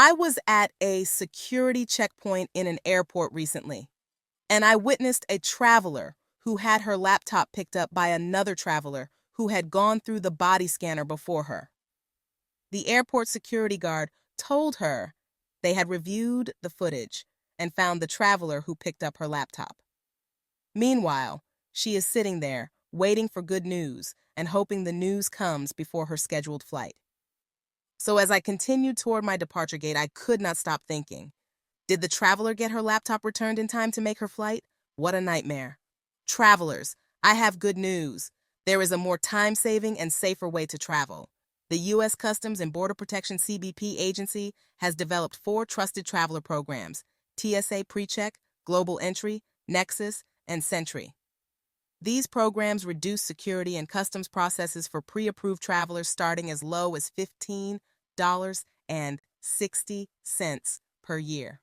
I was at a security checkpoint in an airport recently, and I witnessed a traveler who had her laptop picked up by another traveler who had gone through the body scanner before her. The airport security guard told her they had reviewed the footage and found the traveler who picked up her laptop. Meanwhile, she is sitting there, waiting for good news and hoping the news comes before her scheduled flight. So as I continued toward my departure gate, I could not stop thinking. Did the traveler get her laptop returned in time to make her flight? What a nightmare. Travelers, I have good news. There is a more time-saving and safer way to travel. The U.S. Customs and Border Protection CBP agency has developed 4 trusted traveler programs: TSA PreCheck, Global Entry, Nexus, and Sentry. These programs reduce security and customs processes for pre-approved travelers starting as low as $15.60 per year.